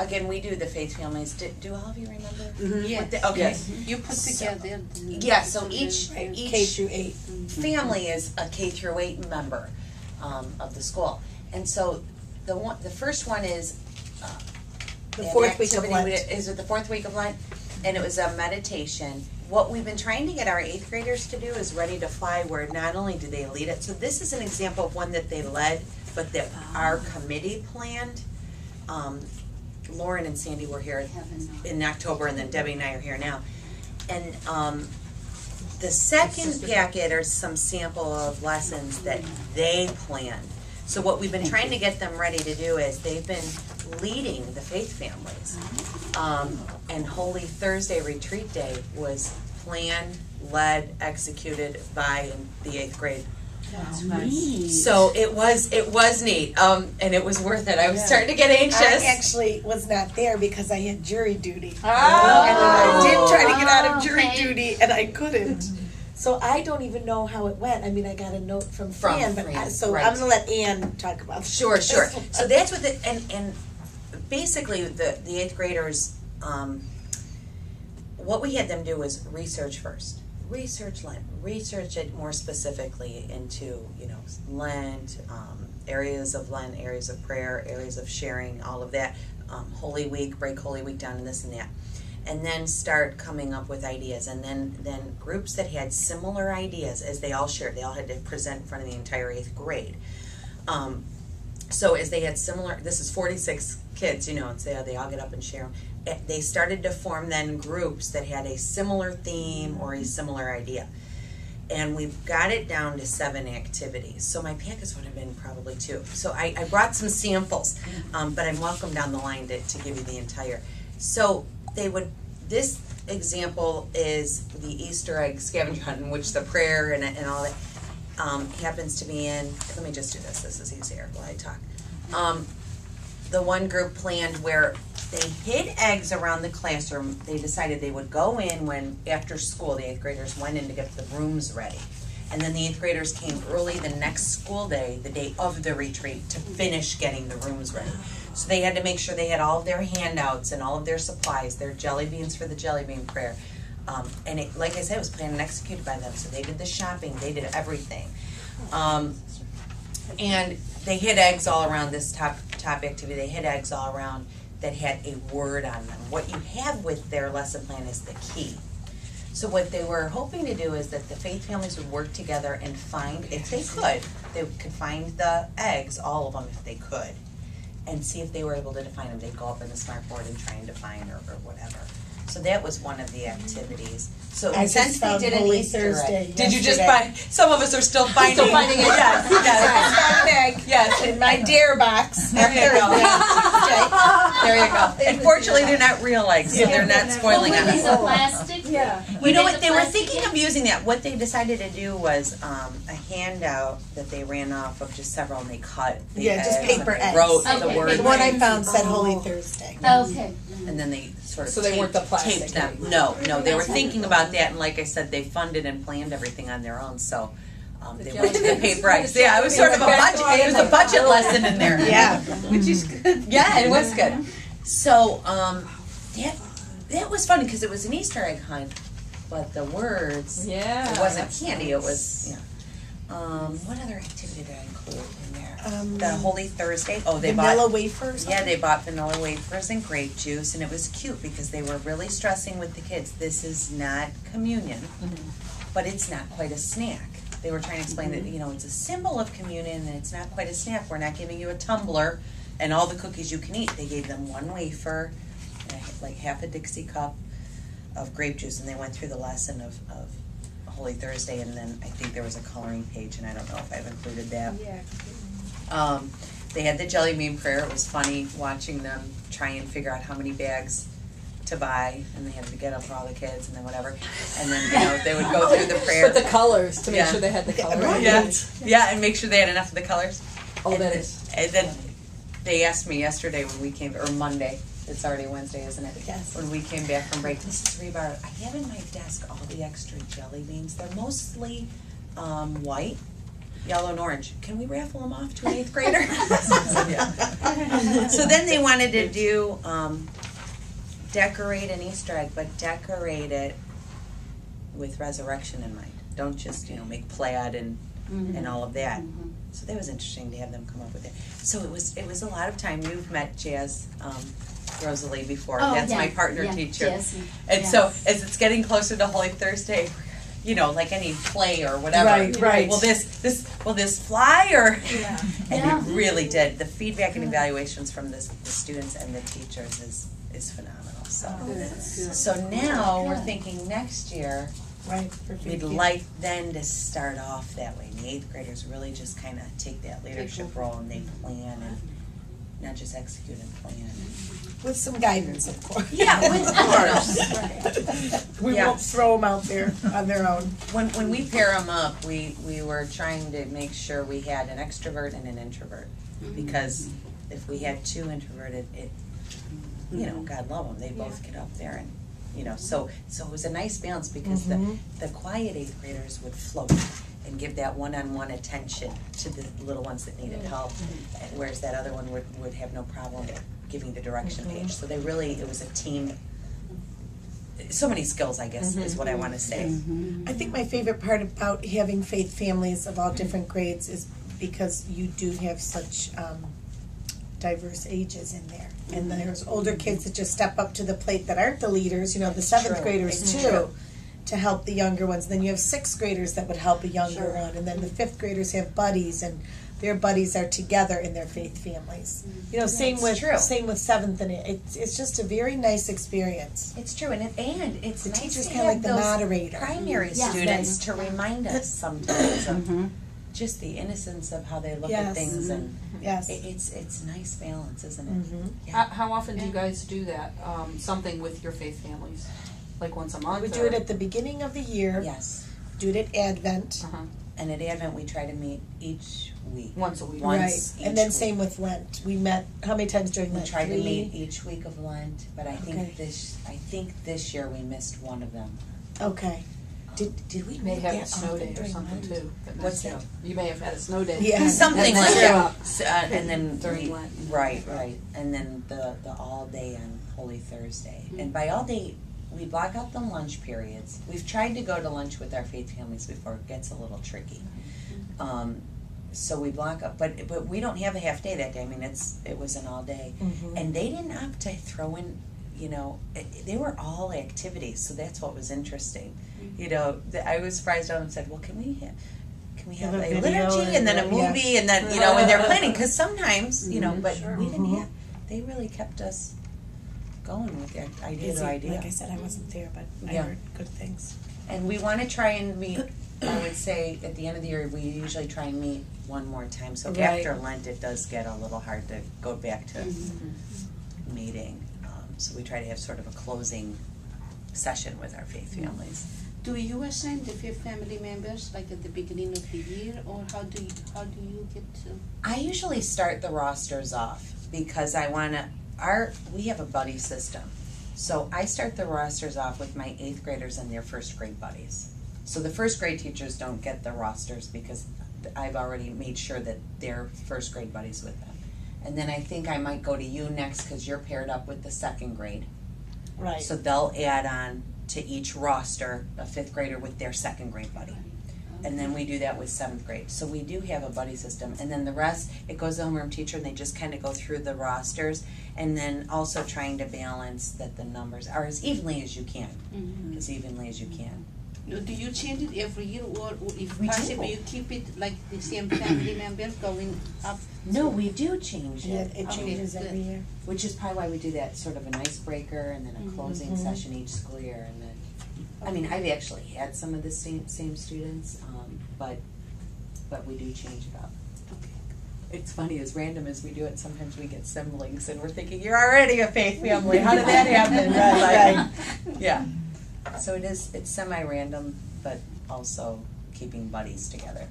again, we do the faith families. Do all of you remember? Mm-hmm. Yes. Okay. Yes. You put together. Yeah. So each K through 8 family is a K through 8 member of the school, and so the first one is the 4th week of Lent. Is it the 4th week of Lent? And it was a meditation. What we've been trying to get our 8th graders to do is Ready to Fly, where not only do they lead it, so this is an example of one that they led, but that our committee planned. Lauren and Sandy were here in October, and then Debbie and I are here now. And the second packet are some sample of lessons that they planned. So what we've been trying to get them ready to do is they've been leading the faith families. And Holy Thursday Retreat Day was planned, led, executed by the 8th grade. That's nice. So it was neat, and it was worth it. I was starting to get anxious. I actually was not there because I had jury duty. Oh. And I did try to get out of jury duty, and I couldn't. So I don't even know how it went. I mean, I got a note from Fran, but Fran, so right. I'm going to let Ann talk about this. Sure. So that's what and basically the 8th graders, what we had them do was research first. Research Lent, research it more specifically into, Lent, areas of Lent, areas of prayer, areas of sharing, all of that. Holy Week, break Holy Week down to this and that. And then start coming up with ideas. And then groups that had similar ideas, as they all shared, they all had to present in front of the entire 8th grade. So as they had similar, this is 46 kids, and so they all get up and share them. They started to form then groups that had a similar theme or a similar idea. And we've got it down to 7 activities. So my packets would have been probably 2. So I brought some samples, but I'm welcome down the line to give you the entire. So this example is the Easter egg scavenger hunt, in which the prayer and all that happens to be in. Let me just do this. This is easier while I talk. The one group planned where they hid eggs around the classroom. They decided they would go in when, after school, the 8th graders went in to get the rooms ready. And then the 8th graders came early the next school day, the day of the retreat, to finish getting the rooms ready. So they had to make sure they had all of their handouts and all of their supplies, their jelly beans for the jelly bean prayer. And it, like I said, it was planned and executed by them. So they did the shopping, they did everything. And they hid eggs all around this top activity. They hid eggs all around that had a word on them. What you have with their lesson plan is the key. So what they were hoping to do is that the faith families would work together and find, if they could find the eggs, all of them if they could, and see if they were able to define them. They'd go up in the smart board and try and define or whatever. So that was one of the activities. So since they did an Easter egg, did you just find? Some of us are still finding it. Yes, I found an egg. Yes, in my dare box. There you go. There you go. Unfortunately, they're not real eggs, so they're not spoiling on us. Plastic? Yeah. You know what? They were thinking of using that. What they decided to do was a handout that they ran off of just several, and they cut. Just paper eggs. Wrote the word. The one I found said Holy Thursday. Okay. And then they sort of they weren't the plastic taped them. No, they were thinking about that, and like I said, they funded and planned everything on their own. So they went to the paper eggs. Yeah, it was sort of a budget. It was a budget lesson in there. Yeah, which is good. Yeah, it was good. So that was funny because it was an Easter egg hunt, but the words. Yeah. It wasn't candy. It was what other activity did I include in there? The Holy Thursday. Oh, they vanilla bought wafers. Yeah, they bought vanilla wafers and grape juice, and it was cute because they were really stressing with the kids. This is not communion, but it's not quite a snack. They were trying to explain that it's a symbol of communion, and it's not quite a snack. We're not giving you a tumbler and all the cookies you can eat. They gave them one wafer, and like half a Dixie cup of grape juice, and they went through the lesson of Holy Thursday, and then I think there was a coloring page, and I don't know if I've included that. Yeah. They had the jelly bean prayer. It was funny watching them try and figure out how many bags to buy, and they had to get up for all the kids, and then whatever. And then they would go through the prayer. But the colors to make sure they had the colors. Yeah, and make sure they had enough of the colors. Oh, and that is. And then they asked me yesterday when we came, or Monday. It's already Wednesday, isn't it? Yes. When we came back from break, Mrs. Rebar, I have in my desk all the extra jelly beans. They're mostly white, yellow, and orange. Can we raffle them off to an 8th grader? Yeah. So then they wanted to do, decorate an Easter egg, but decorate it with resurrection in mind. Don't just, make plaid and all of that. So that was interesting to have them come up with it. So it was a lot of time. You've met Jazz, Rosalie before. That's my partner teacher. Jazz. And so as it's getting closer to Holy Thursday, like any play or whatever. Right. Will this fly or? Yeah. And it really did. The feedback and evaluations from the students and the teachers is phenomenal. So now we're thinking next year. Right. We'd like then to start off that way. And the 8th graders really just kind of take that leadership role and they plan and not just execute and plan. With some guidance, of course. Yeah, of course. We won't throw them out there on their own. When we pair them up, we were trying to make sure we had an extrovert and an introvert. Because if we had 2 introverted, God love them, they both get up there and so it was a nice balance because the quiet 8th graders would float and give that one-on-one attention to the little ones that needed help, whereas that other one would have no problem giving the direction page. So it was a team. So many skills, I guess, is what I want to say. I think my favorite part about having faith families of all different grades is because you do have such diverse ages in there. And then there's older kids that just step up to the plate that aren't the leaders, the 7th graders too, to help the younger ones. And then you have 6th graders that would help a younger one. And then the 5th graders have buddies, and their buddies are together in their faith families. Same with 7th and 8th. It's just a very nice experience. It's true, and it's the nice teacher's to kind of have like the those moderator. primary students to remind us sometimes of just the innocence of how they look at things, and it's a nice balance, isn't it? How often do you guys do that? Something with your faith families, like once a month? We do it at the beginning of the year. Yes. Do it at Advent. And at Advent, we try to meet each week. Once a week. Once and then week. same with Lent. We met how many times during Lent? We tried 3? to meet each week of Lent, but I think this year we missed one of them. Okay. Did we You may have that a snow day or during something Lent? too. What's that? You may have had a snow day. Yeah. Something like that. And then During Lent. Right. And then the all day on Holy Thursday. And by all day, we block out the lunch periods. We've tried to go to lunch with our faith families before. It gets a little tricky. So we block up, but we don't have a half day that day. I mean, it was an all day, and they didn't opt to throw in. They were all activities, so that's what was interesting. I was surprised and said, "Well, can we have a liturgy and then a movie and then when they're planning?" Because sometimes but we didn't have. They really kept us going with their idea. Like I said, I wasn't there, but I heard good things. And we want to try and meet. I would say at the end of the year, we usually try and meet one more time. So after Lent, it does get a little hard to go back to meeting. So we try to have sort of a closing session with our faith families. Do you assign the faith family members like at the beginning of the year, or how do you get to? I usually start the rosters off because we have a buddy system. So I start the rosters off with my 8th graders and their 1st grade buddies. So the 1st grade teachers don't get the rosters because I've already made sure that they're 1st grade buddies with them. And then I think I might go to you next because you're paired up with the 2nd grade. Right. So they'll add on to each roster a 5th grader with their 2nd grade buddy. And then we do that with 7th grade. So we do have a buddy system. And then the rest, it goes to the homeroom teacher and they just kind of go through the rosters. And then also trying to balance that the numbers are as evenly as you can. As evenly as you can. Do you change it every year, or if We possible, do. you keep it like the same family members going up? No, we do change it. It changes Okay, every year. Which is probably why we do that sort of an icebreaker and then a closing session each school year. And then, I mean, I've actually had some of the same students, but we do change it up. It's funny, as random as we do it, sometimes we get siblings and we're thinking, you're already a faith family. How did that happen? Right. Yeah. So it's semi-random, but also keeping buddies together.